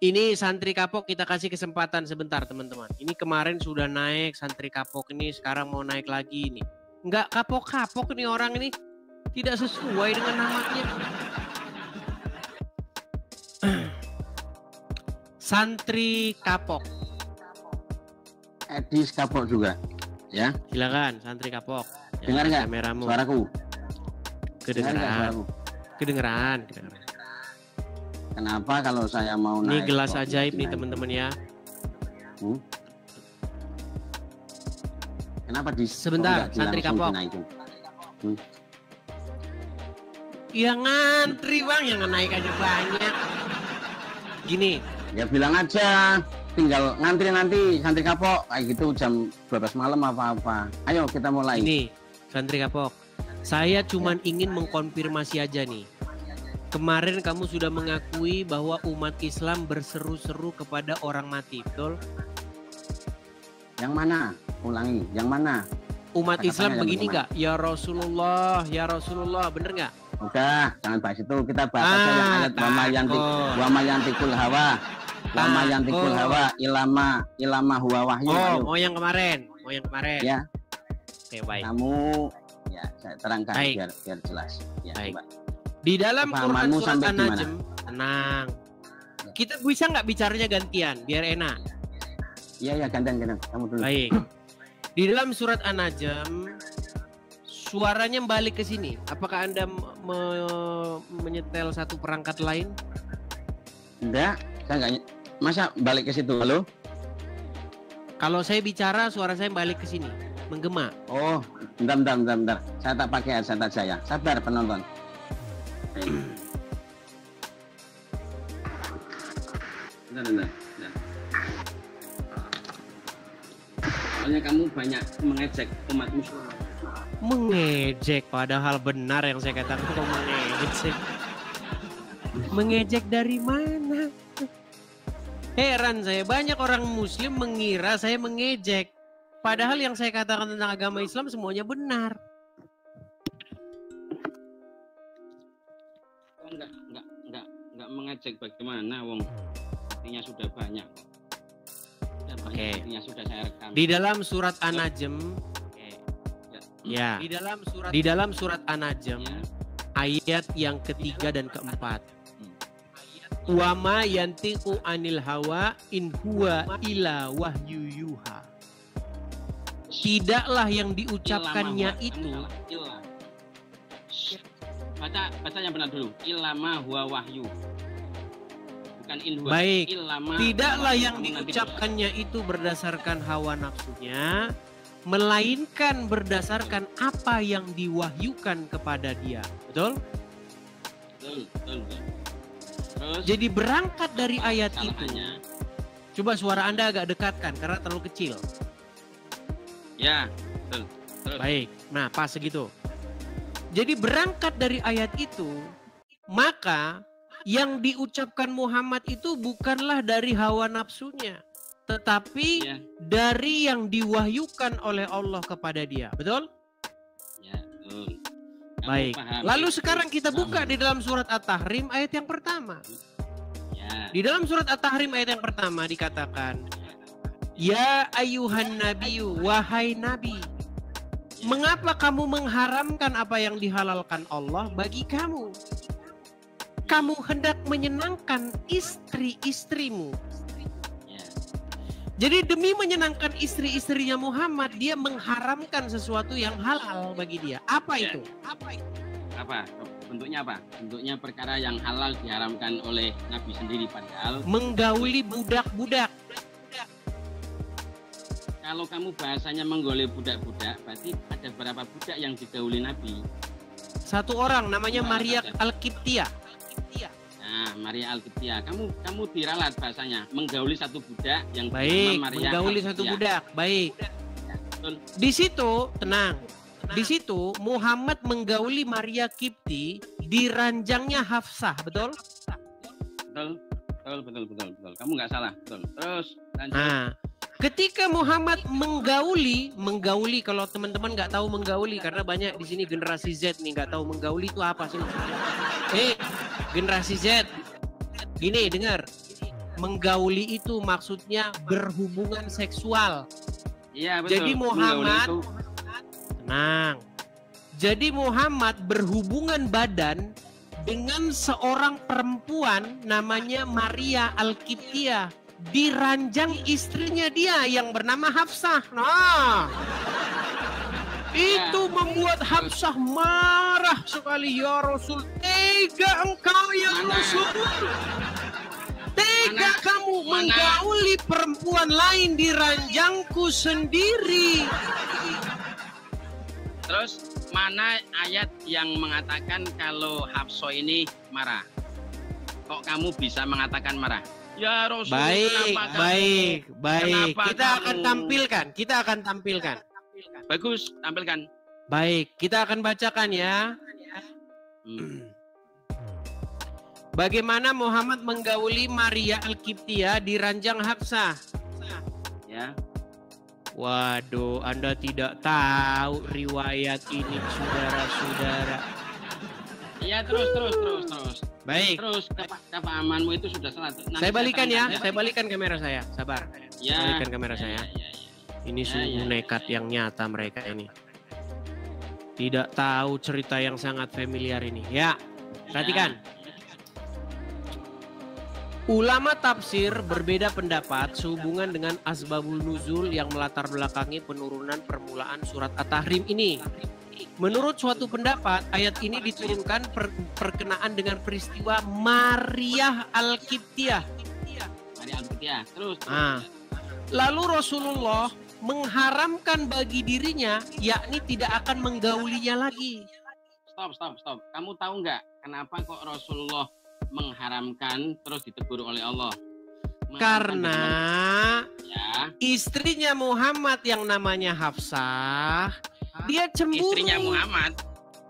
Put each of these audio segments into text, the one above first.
Ini santri kapok kita kasih kesempatan sebentar teman-teman. Ini kemarin sudah naik santri kapok ini, sekarang mau naik lagi ini. Nggak kapok-kapok nih orang ini. Tidak sesuai dengan namanya. Santri kapok. Edis kapok juga. Ya. Silakan santri kapok. Dengar nggak kameramu? Suaraku? Kedengeran. Kedengeran. Kenapa kalau saya mau ini naik? Ini gelas ajaib nih teman-teman ya. Kenapa sebentar santri kapok? Ya ngantri bang, yang naik aja banyak. Gini. Ya bilang aja, tinggal ngantri nanti santri kapok kayak gitu jam 12 malam apa-apa. Ayo kita mulai. Ini santri kapok. Saya cuman ingin mengkonfirmasi aja nih. Kemarin kamu sudah mengakui bahwa umat Islam berseru-seru kepada orang mati, betul? Yang mana? Ulangi, yang mana? Umat Islam begini nggak? Ya Rasulullah, bener nggak? Udah, jangan bahas itu. Kita bahas aja yang ayat wama yantikul hawa. Wama yantikul hawa ilama huwa wahyu. Oh, mau yang kemarin. Ya. Oke, baik. Kamu ya saya terangkan biar jelas. Ya, baik. Coba. Di dalam Quran surat An-Najm, tenang. Ya. Kita bisa nggak bicaranya gantian, biar enak. Iya, gantian. Kamu dulu. Baik. Di dalam surat An-Najm, suaranya balik ke sini. Apakah Anda menyetel satu perangkat lain? Enggak, saya enggak. Masa balik ke situ? Halo? Kalau saya bicara, suara saya balik ke sini, menggema. Oh, bentar. Saya tak pakai headset aja ya. Sabar penonton. Bentar. Soalnya kamu banyak mengejek umat muslim. Mengejek, padahal benar yang saya katakan. Kok mengejek? Mengejek dari mana? Heran saya, banyak orang muslim mengira saya mengejek. Padahal yang saya katakan tentang agama Islam semuanya benar. Enggak mengejek bagaimana, wong artinya sudah banyak. Oke. Sudah saya rekam. Di dalam surat An-Najm, ya. Di dalam surat An-Najm, ayat yang ketiga dan keempat. Wama yantiqu anil hawa in huwa ila wahyu yuha. Tidaklah yang diucapkannya itu. Baca yang benar dulu. Ilama huwa wahyu. Bukan in huwa. Baik. Ilama tidaklah yang diucapkannya itu berdasarkan hawa nafsunya, melainkan berdasarkan apa yang diwahyukan kepada dia. Betul? Betul. Terus, jadi berangkat dari ayat itu. Coba suara Anda agak dekatkan karena terlalu kecil. Ya, betul. Terus. Baik. Nah, pas segitu. Jadi berangkat dari ayat itu, maka yang diucapkan Muhammad itu bukanlah dari hawa nafsunya, tetapi dari yang diwahyukan oleh Allah kepada dia. Betul? Ya, betul. Baik. Lalu sekarang kita buka di dalam surat At-Tahrim ayat yang pertama. Ya. Di dalam surat At-Tahrim ayat yang pertama dikatakan, Ya ayuhan nabiyyu, wahai nabi, mengapa kamu mengharamkan apa yang dihalalkan Allah bagi kamu? Kamu hendak menyenangkan istri-istrimu. Jadi demi menyenangkan istri-istrinya Muhammad, dia mengharamkan sesuatu yang halal bagi dia. Apa itu? Apa? Bentuknya apa? Bentuknya perkara yang halal diharamkan oleh Nabi sendiri padahal. Menggauli budak-budak. Kalau kamu bahasanya menggauli budak-budak, berarti ada berapa budak yang digauli Nabi? Satu orang namanya Maria Al-Qibtiyah. Nah, Maria Al-Qibtiyah. Kamu diralat bahasanya menggauli satu budak yang baik, bernama Maria menggauli satu budak. Baik. Di situ tenang. Di situ Muhammad menggauli Maria Qibti di ranjangnya Hafsah, betul? Betul. Kamu nggak salah, betul. Terus lanjut. Nah, ketika Muhammad menggauli, kalau teman-teman nggak tahu menggauli, karena banyak di sini generasi Z nih nggak tahu menggauli itu apa sih? Generasi Z, gini dengar. Menggauli itu maksudnya berhubungan seksual. Iya, betul. Jadi Muhammad, tenang. Jadi Muhammad berhubungan badan dengan seorang perempuan namanya Maria Al-Qibtiyah di ranjang istrinya dia yang bernama Hafsah. Nah, itu membuat Hafsah marah sekali. Ya Rasul, tega engkau ya Rasul. Tega kamu menggauli perempuan lain di ranjangku sendiri. Terus mana ayat yang mengatakan kalau Hafsah ini marah? Kok kamu bisa mengatakan marah? Ya Rasul, baik. Kita akan tampilkan. Bagus, tampilkan. Baik, kita akan bacakan ya. Bagaimana Muhammad menggauli Maria Al-Qibtiyah di ranjang Hafsah? Ya. Waduh, Anda tidak tahu riwayat ini, saudara-saudara. Iya, terus. Baik. Terus kepahamanmu itu sudah salah. Saya balikan ya, saya balikan kamera saya. Sabar. Ya. Balikan kamera saya. Ini sungguh nekat yang nyata mereka ini. Tidak tahu cerita yang sangat familiar ini. Ya, perhatikan. Ulama tafsir berbeda pendapat sehubungan dengan asbabul nuzul yang melatar belakangi penurunan permulaan surat At-Tahrim ini. Menurut suatu pendapat, ayat ini diturunkan perkenaan dengan peristiwa Maria Al-Qibtiyah. Terus. Lalu Rasulullah mengharamkan bagi dirinya, yakni tidak akan menggaulinya lagi. Stop. Kamu tahu nggak kenapa kok Rasulullah mengharamkan terus ditegur oleh Allah? Karena istrinya Muhammad yang namanya Hafsah, dia cemburu. Istrinya Muhammad.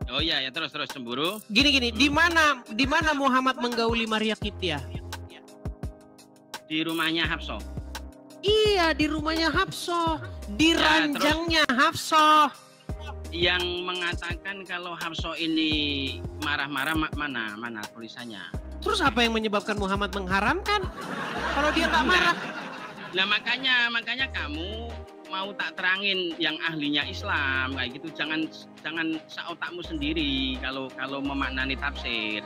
Oh ya, terus cemburu. Gini, di mana Muhammad menggauli Maria Qibtiyah? Di rumahnya Hafsah. Iya, di rumahnya Hafsah, di ranjangnya Hafsah. Yang mengatakan kalau Hafsah ini marah-marah mana tulisannya? Terus apa yang menyebabkan Muhammad mengharamkan? Kalau dia nggak marah? Nah makanya kamu mau tak terangin yang ahlinya Islam kayak gitu, jangan seotakmu sendiri kalau memaknani tafsir.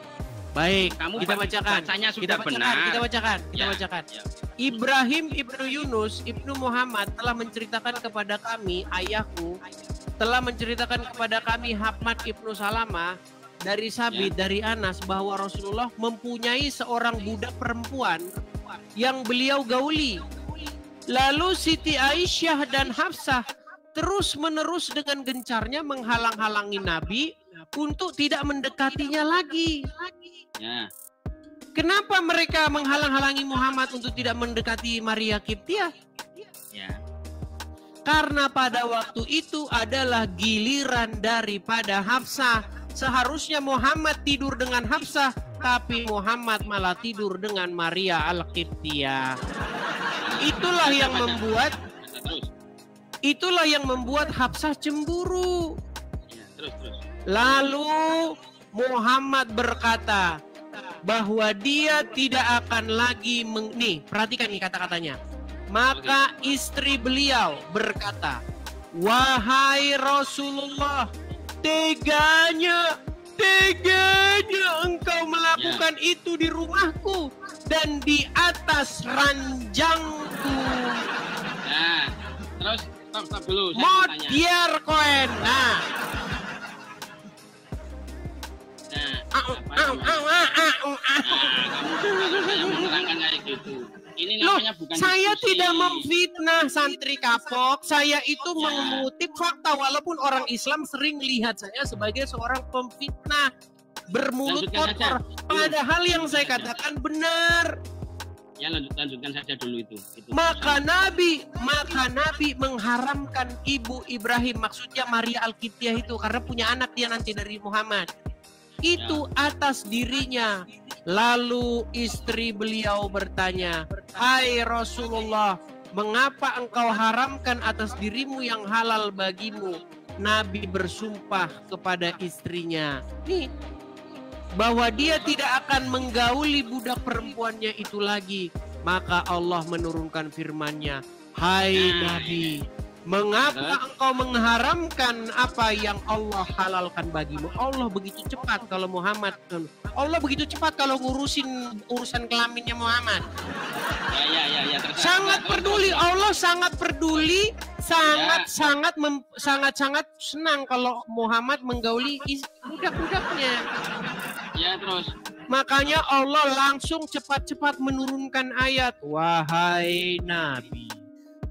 Baik, kamu kita bacakan. Bacanya sudah benar. Kita bacakan. Ibrahim ibnu Yunus ibnu Muhammad telah menceritakan kepada kami, ayahku telah menceritakan kepada kami Hamad ibnu Salama dari Sabit dari Anas bahwa Rasulullah mempunyai seorang budak perempuan yang beliau gauli. Lalu Siti Aisyah dan Hafsah terus-menerus dengan gencarnya menghalang-halangi Nabi untuk tidak mendekatinya lagi. Ya. Kenapa mereka menghalang-halangi Muhammad untuk tidak mendekati Maria Qibtiyah? Ya. Karena pada waktu itu adalah giliran daripada Hafsah. Seharusnya Muhammad tidur dengan Hafsah, tapi Muhammad malah tidur dengan Maria Al-Qibtiyah. Itulah yang membuat Hafsah cemburu. Ya, terus. Lalu Muhammad berkata bahwa dia tidak akan lagi nih, perhatikan nih kata-katanya. Maka istri beliau berkata, "Wahai Rasulullah, teganya engkau melakukan itu di rumahku dan di atas ranjangku." Nah, terus stop dulu. Modiar koen. Kamu menerangkan kayak gitu. Ini namanya bukan saya diskusi. Tidak memfitnah santri kapok. Saya itu mengutip fakta walaupun orang Islam sering melihat saya sebagai seorang pemfitnah, bermulut kotor. Padahal yang saya katakan benar. Ya, lanjutkan saja dulu itu. Maka Nabi mengharamkan ibu Ibrahim, maksudnya Maria Al-Qibtiyah itu, karena punya anak dia nanti dari Muhammad. Itu atas dirinya. Lalu istri beliau bertanya, "Hai Rasulullah, mengapa engkau haramkan atas dirimu yang halal bagimu?" Nabi bersumpah kepada istrinya bahwa dia tidak akan menggauli budak perempuannya itu lagi Maka Allah menurunkan firman-Nya, "Hai Nabi, mengapa engkau mengharamkan apa yang Allah halalkan bagimu?" Allah begitu cepat kalau Muhammad. Allah begitu cepat kalau ngurusin urusan kelaminnya Muhammad. Ya. Sangat peduli. Allah sangat peduli, sangat senang kalau Muhammad menggauli budak-budaknya. Ya, terus. Makanya Allah langsung cepat-cepat menurunkan ayat, "Wahai Nabi,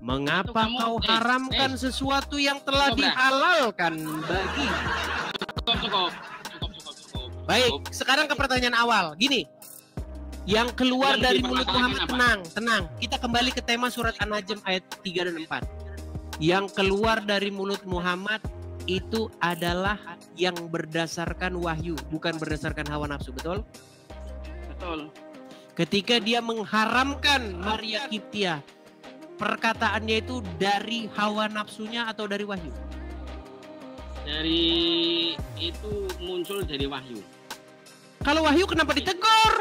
mengapa kau haramkan sesuatu yang telah dihalalkan bagi?" Cukup. Baik, sekarang ke pertanyaan awal. Gini, yang keluar dari mulut Muhammad, tenang. Kita kembali ke tema surat An-Najm ayat 3 dan 4. Yang keluar dari mulut Muhammad itu adalah yang berdasarkan wahyu, bukan berdasarkan hawa nafsu, betul? Betul. Ketika dia mengharamkan Maria Kiptia, perkataannya itu dari hawa nafsunya atau dari wahyu? Dari itu muncul dari wahyu. Kalau wahyu kenapa ditegur?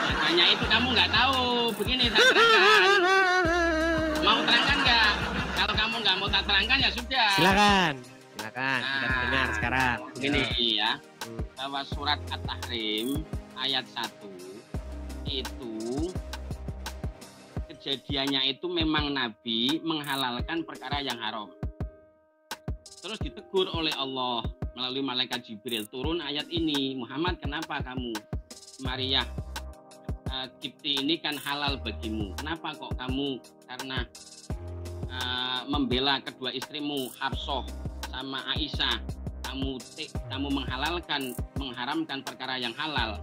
Makanya itu kamu nggak tahu. Begini saya terangkan. Mau terangkan nggak? Kalau kamu nggak mau tak terangkan ya sudah. Silakan. Kita dengar sekarang. Begini ya, bahwa surat At-Tahrim ayat 1 itu kejadiannya itu memang Nabi menghalalkan perkara yang haram. Terus ditegur oleh Allah melalui malaikat Jibril, turun ayat ini, "Muhammad, kenapa kamu Maria Kipti ini kan halal bagimu. Kenapa kok kamu karena membela kedua istrimu Hafsah sama Aisyah, kamu mengharamkan perkara yang halal.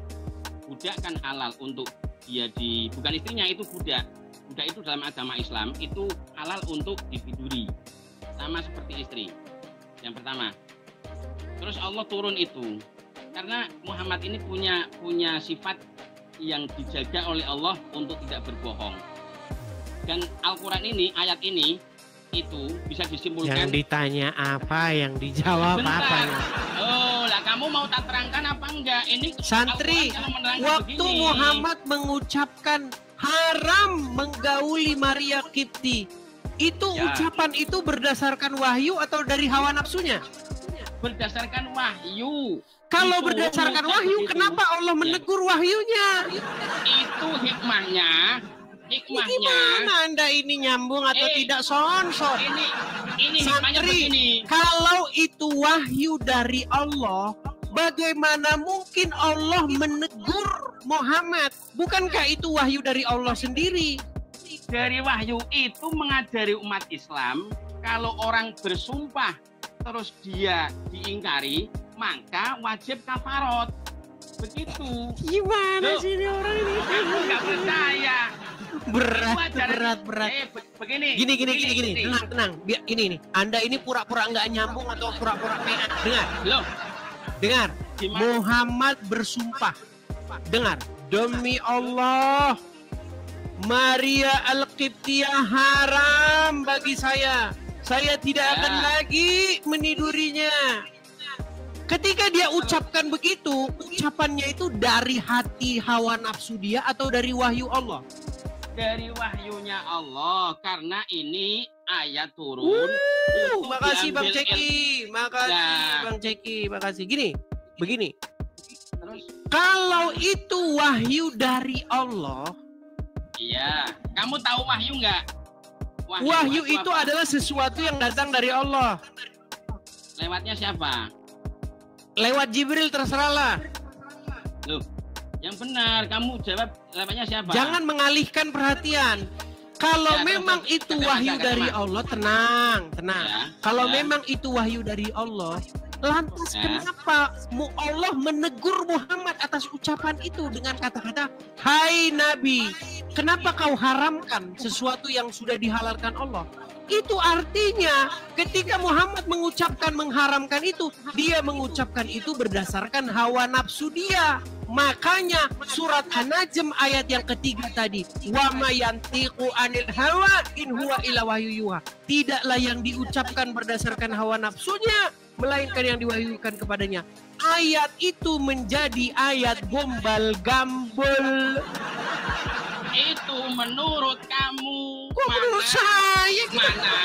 Budak kan halal untuk dia bukan istrinya, itu budak. Budak itu dalam agama Islam itu halal untuk dibiduri, sama seperti istri." Yang pertama. Terus Allah turun itu karena Muhammad ini punya sifat yang dijaga oleh Allah untuk tidak berbohong. Dan Al-Quran ini, ayat ini itu bisa disimpulkan. Yang ditanya apa, yang dijawab apa? Oh, lah kamu mau tak terangkan apa enggak? Ini santri, waktu begini. Muhammad mengucapkan haram menggauli Maria Kipti, itu ucapan itu berdasarkan wahyu atau dari hawa nafsunya? Berdasarkan wahyu. Kalau berdasarkan wahyu, kenapa Allah menegur wahyunya? Itu hikmahnya. Gimana Anda ini nyambung atau tidak, Sonsor? Ini hikmahnya begini. Kalau itu wahyu dari Allah, bagaimana mungkin Allah menegur Muhammad? Bukankah itu wahyu dari Allah sendiri? Dari wahyu itu mengajari umat Islam, kalau orang bersumpah terus dia diingkari, maka wajib kafarot. Begitu. Gimana sih ini orang ini? Kamu nggak percaya. Berat. Begini. Gini. Tenang. Ini. Anda ini pura-pura nggak nyambung atau pura-pura PA. Dengar. Muhammad bersumpah. Dengar. Demi Allah, Maria Al-Qibtiyah haram bagi saya. Saya tidak akan lagi menidurinya. Ketika dia ucapkan begitu, ucapannya itu dari hati hawa nafsu dia atau dari wahyu Allah? Dari wahyunya Allah, karena ini ayat turun. Makasih Bang Ceki, makasih. Begini. Terus? Kalau itu wahyu dari Allah, iya. Kamu tahu wahyu nggak? Wahyu itu adalah sesuatu yang datang dari Allah. Lewatnya siapa? Lewat Jibril, terserahlah. Loh, yang benar kamu jawab, lewatnya siapa? Jangan mengalihkan perhatian. Kalau memang itu wahyu dari Allah, tenang. Kalau memang itu wahyu dari Allah, lantas kenapa Allah menegur Muhammad atas ucapan itu dengan kata-kata, "Hai Nabi, kenapa kau haramkan sesuatu yang sudah dihalalkan Allah?" Itu artinya ketika Muhammad mengucapkan mengharamkan itu, dia mengucapkan itu berdasarkan hawa nafsu dia. Makanya surat An-Najm ayat yang ketiga tadi, wa mayantiqu anil hawa in huwa illa wahyuha. Tidaklah yang diucapkan berdasarkan hawa nafsunya, melainkan yang diwahyukan kepadanya. Ayat itu menjadi ayat gombal gambol. Itu menurut kamu. Kok menurut saya? Mana?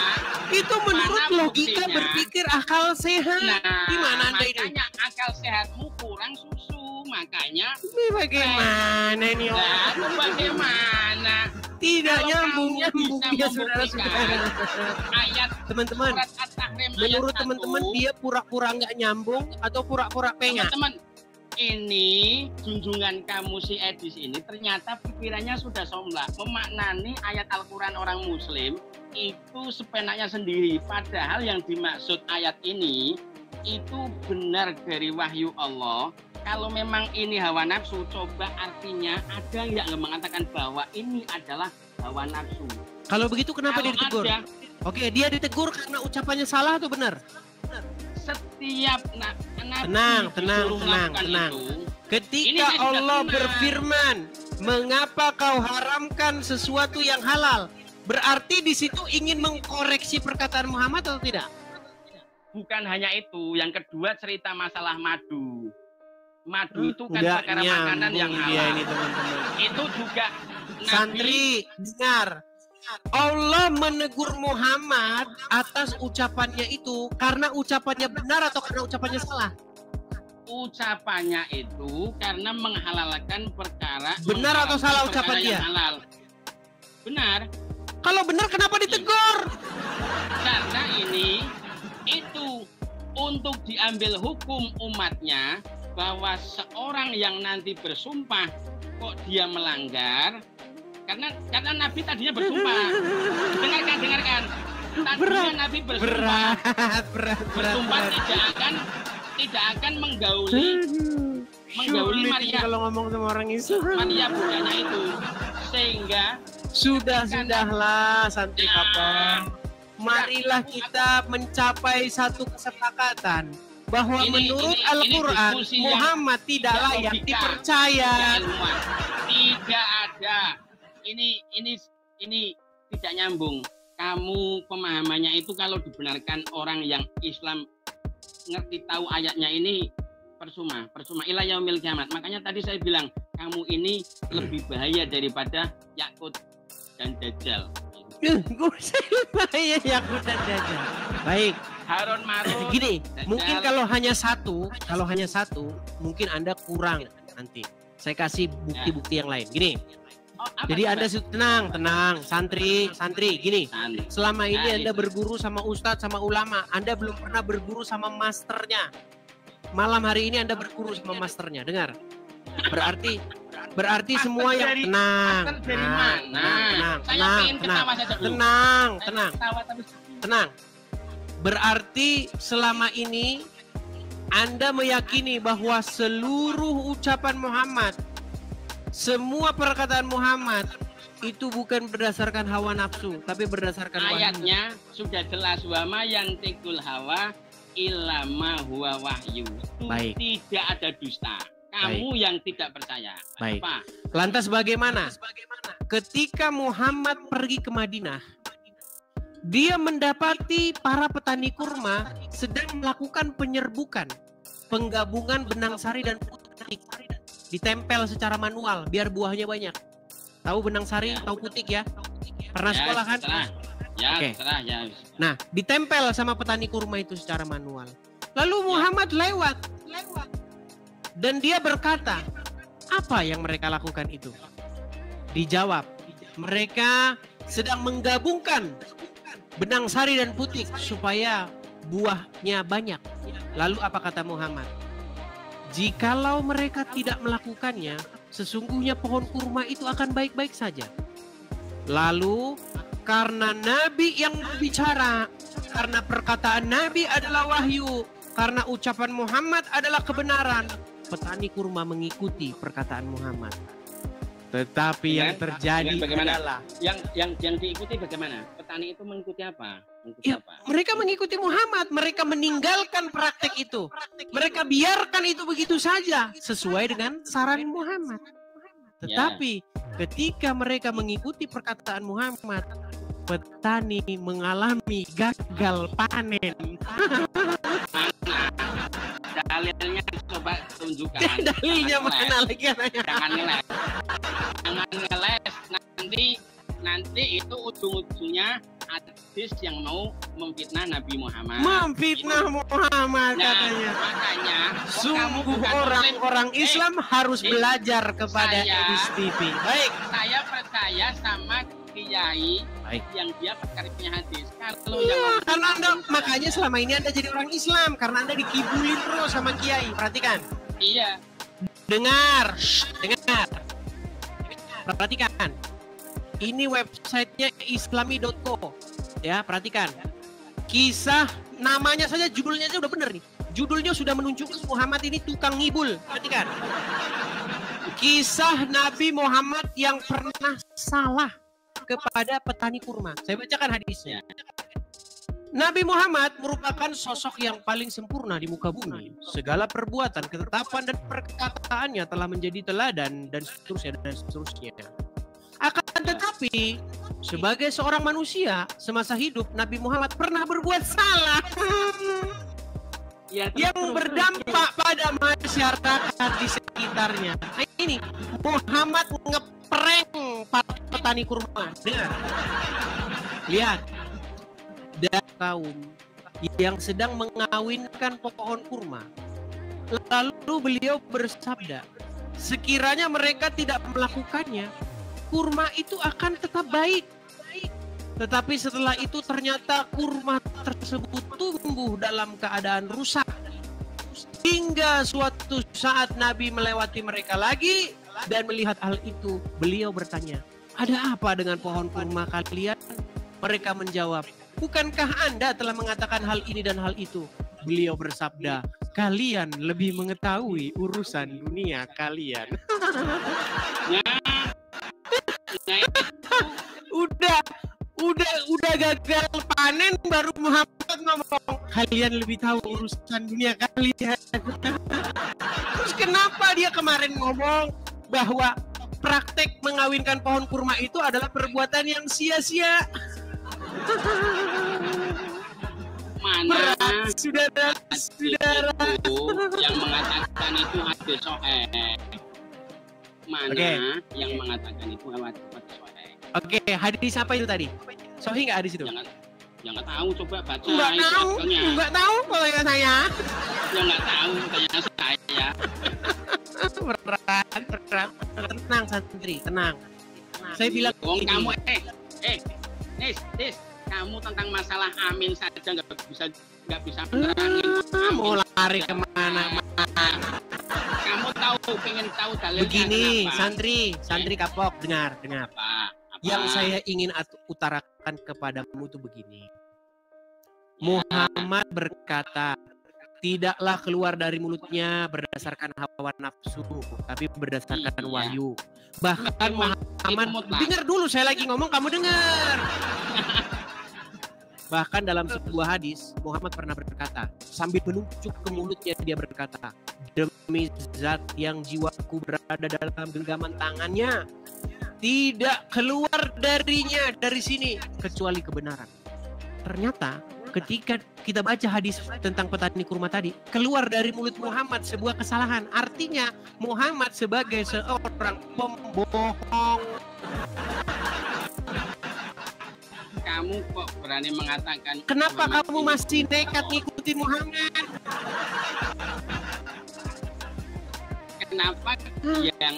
Itu menurut Mana logika buktinya? berpikir akal sehat. Nah, Gimana Anda ini? makanya akal sehatmu kurang susu. Makanya Ini bagaimana ini? lalu bagaimana? Tidak Kalau nyambungnya kamu bisa ya saudara-saudara. ayat Teman-teman, surat At-Tahrim ayat menurut 1, teman-teman dia pura-pura nggak nyambung atau pura-pura pengah? teman-teman, ini junjungan kamu si Edis ini ternyata pikirannya sudah somlah, memaknani ayat Al-Quran orang Muslim itu sepenaknya sendiri. Padahal yang dimaksud ayat ini itu benar dari wahyu Allah. Kalau memang ini hawa nafsu, coba artinya ada nggak mengatakan bahwa ini adalah hawa nafsu? Kalau begitu kenapa dia Kalau ditegur? ada, Oke, dia ditegur karena ucapannya salah atau benar? setiap nabi Tenang, disuruh melakukan tenang. itu, ini Ketika saya sudah Allah tenang. berfirman, mengapa kau haramkan sesuatu yang halal? Berarti di situ ingin mengkoreksi perkataan Muhammad atau tidak? bukan hanya itu, yang kedua cerita masalah madu. Madu itu kan Nggak perkara makanan yang nyambung dia halal. ini teman-teman. Itu juga Santri, dengar. Allah menegur Muhammad atas ucapannya itu karena ucapannya benar atau karena ucapannya salah? ucapannya itu karena menghalalkan perkara. Benar atau salah menghalalkan ucapan perkara dia? yang halal. Benar. Kalau benar kenapa ditegur? Karena ini itu untuk diambil hukum umatnya bahwa seorang yang nanti bersumpah kok dia melanggar karena Nabi tadinya bersumpah. Dengarkan. Tadinya Nabi bersumpah Berat. tidak akan menggauli Sulit Maria kalau ngomong sama orang itu. Maria budanya itu, sehingga Sudahlah santri kapal. Marilah kita mencapai satu kesepakatan bahwa menurut Al-Quran Muhammad tidak layak dipercaya. Tidak ada. Ini tidak nyambung. Kamu pemahamannya itu kalau dibenarkan orang yang Islam ngerti tahu ayatnya ini percuma ila yaumil kiamat. Makanya tadi saya bilang kamu ini lebih bahaya daripada Yakut dan Dajjal. Bahaya Yakut dan Dajjal. Baik. Harun Marun. Gini, Dajjal. mungkin kalau hanya satu, mungkin Anda kurang nanti. Saya kasih bukti-bukti yang lain. Gini. Jadi Anda tenang, santri, gini. Selama ini Anda berguru sama ustadz, sama ulama, Anda belum pernah berguru sama masternya. Malam hari ini Anda berguru sama masternya. Dengar. Berarti semua yang tenang. Berarti selama ini Anda meyakini bahwa seluruh ucapan Muhammad, semua perkataan Muhammad itu bukan berdasarkan hawa nafsu, tapi berdasarkan ayatnya wahyu. Sudah jelas wama yang tikul hawa ilama huwa wahyu. Baik. Tidak ada dusta. Kamu yang tidak percaya. Baik. Apa? Lantas bagaimana? Ketika Muhammad pergi ke Madinah, dia mendapati para petani kurma sedang melakukan penyerbukan, penggabungan benang sari dan putik. Ditempel secara manual biar buahnya banyak. Tahu benang sari, tahu putik ya? Pernah sekolah kan? Terserah. Nah, ditempel sama petani kurma itu secara manual. Lalu Muhammad lewat. Dan dia berkata, apa yang mereka lakukan itu? Dijawab, mereka sedang menggabungkan benang sari dan putik supaya buahnya banyak. Lalu apa kata Muhammad? Jikalau mereka tidak melakukannya, sesungguhnya pohon kurma itu akan baik-baik saja. Lalu karena Nabi yang berbicara, karena perkataan Nabi adalah wahyu, karena ucapan Muhammad adalah kebenaran, petani kurma mengikuti perkataan Muhammad. Tetapi yang terjadi adalah yang diikuti bagaimana? Petani itu mengikuti apa? Mereka mengikuti Muhammad, mereka meninggalkan praktek itu. Mereka biarkan itu begitu saja sesuai dengan saran Muhammad. Tetapi ketika mereka mengikuti perkataan Muhammad, petani mengalami gagal panen. Dalilnya coba tunjukkan. Dalilnya mana lagi? Jangan ngeles. nanti itu ujung-ujungnya hadis yang mau memfitnah Nabi Muhammad. Memfitnah Muhammad katanya. Makanya sungguh orang-orang Islam harus belajar kepada Edis TV. Baik. Saya percaya sama kiai yang dia pakarnya hadis. Kalau karena Anda makanya selama ini Anda jadi orang Islam karena Anda dikibulin terus sama kiai. Perhatikan. Iya. Dengar. Perhatikan. Ini websitenya islami.co. Ya, perhatikan. Kisah namanya saja, judulnya aja udah bener nih. Judulnya sudah menunjukkan Muhammad ini tukang ngibul. Perhatikan. Kisah Nabi Muhammad yang pernah salah kepada petani kurma. Saya bacakan hadisnya. Nabi Muhammad merupakan sosok yang paling sempurna di muka bumi. Segala perbuatan, ketetapan, dan perkataannya telah menjadi teladan dan seterusnya. Akan tetapi, sebagai seorang manusia, semasa hidup Nabi Muhammad pernah berbuat salah yang berdampak pada masyarakat di sekitarnya. Nah, ini Muhammad ngeprank petani kurma. Dengar. Lihat. Dan kaum yang sedang mengawinkan pohon kurma. Lalu beliau bersabda, sekiranya mereka tidak melakukannya, kurma itu akan tetap baik. Tetapi setelah itu ternyata kurma tersebut tumbuh dalam keadaan rusak. Hingga suatu saat Nabi melewati mereka lagi dan melihat hal itu, beliau bertanya, ada apa dengan pohon kurma kalian? Mereka menjawab, bukankah Anda telah mengatakan hal ini dan hal itu? Beliau bersabda, kalian lebih mengetahui urusan dunia kalian. Udah gagal panen baru Muhammad ngomong kalian lebih tahu urusan dunia kalian. Terus kenapa dia kemarin ngomong bahwa praktek mengawinkan pohon kurma itu adalah perbuatan yang sia-sia? Mana saudara yang mengatakan itu hadis sahih? Mana yang mengatakan itu hadis sahih? Oke, hadis apa itu tadi? Sahih nggak hadis itu? Nggak tahu, coba baca. Nggak tahu kalau ya saya. Ya nggak tahu, tanya saya. berat. Tenang santri, tenang. Saya bilang kamu Nis, kamu tentang masalah amin saja nggak bisa menerangin. Mau lari kemana? Kamu pengen tahu dalilnya. Begini, santri kapok, dengar. Apa? Yang saya ingin utarakan kepadamu itu begini. Muhammad berkata, tidaklah keluar dari mulutnya berdasarkan hawa nafsu, tapi berdasarkan wahyu. Bahkan Muhammad, dengar dulu saya lagi ngomong, kamu dengar. Bahkan dalam sebuah hadis, Muhammad pernah berkata, sambil menunjuk ke mulutnya dia berkata, demi zat yang jiwaku berada dalam genggaman tangannya, tidak keluar dari sini kecuali kebenaran. Ternyata ketika kita baca hadis tentang petani kurma tadi, keluar dari mulut Muhammad sebuah kesalahan. Artinya Muhammad sebagai seorang pembohong. Kamu kok berani mengatakan? Kenapa kamu masih nekat ngikutin Muhammad? Kenapa yang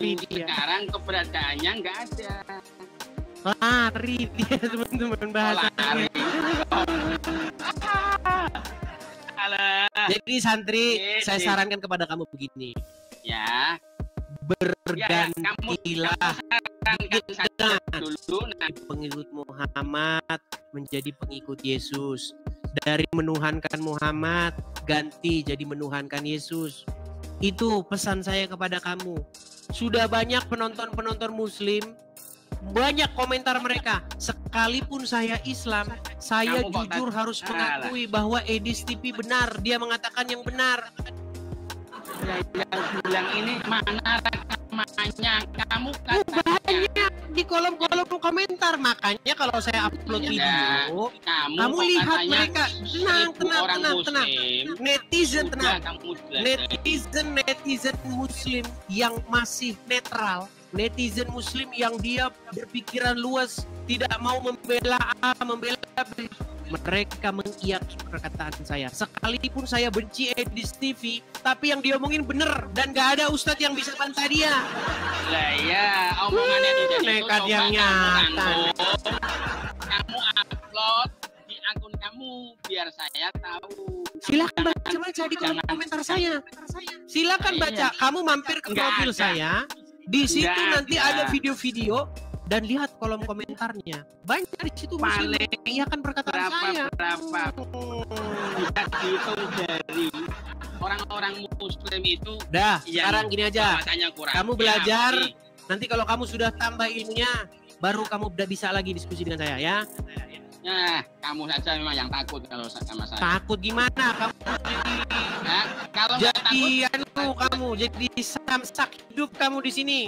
itu sekarang keberadaannya nggak ada? Lari dia, teman-teman, bahasanya. Jadi santri, saya sarankan kepada kamu begini. Ya. Bergantilah dulu pengikut Muhammad menjadi pengikut Yesus. Dari menuhankan Muhammad, ganti jadi menuhankan Yesus. Itu pesan saya kepada kamu. Sudah banyak penonton muslim, banyak komentar mereka. Sekalipun saya Islam, saya jujur harus mengakui bahwa Edis TV benar. Dia mengatakan yang benar. Yang bilang ini mana rekamannya? Kamu katanya di kolom-kolom komentar. Makanya kalau saya upload video, kamu lihat mereka. Tenang. Netizen tenang. Netizen muslim yang masih netral netizen muslim yang dia berpikiran luas, tidak mau membela A, membela B. Mereka mengiyakan perkataan saya. Sekalipun saya benci Edis TV, tapi yang diomongin bener dan gak ada ustadz yang bisa bantah dia. Lah ya, omongannya itu nekat yang nyata. Kamu upload di akun kamu biar saya tahu. Silakan baca di kolom komentar saya. Silakan baca. Kamu mampir ke profil saya. Di situ nanti ada video-video dan lihat kolom komentarnya. Banyak di situ muslim iya kan perkataan saya. Berapa bisa dihitung dari orang-orang muslim itu. Dah, sekarang gini aja. Kamu belajar. Ya, nanti kalau kamu sudah tambah ilmunya, baru kamu udah bisa lagi diskusi dengan saya ya. Ya, kamu saja memang yang takut kalau sama saya. Takut gimana? Kamu kalau jadi anu kamu jadi samsak hidup kamu di sini.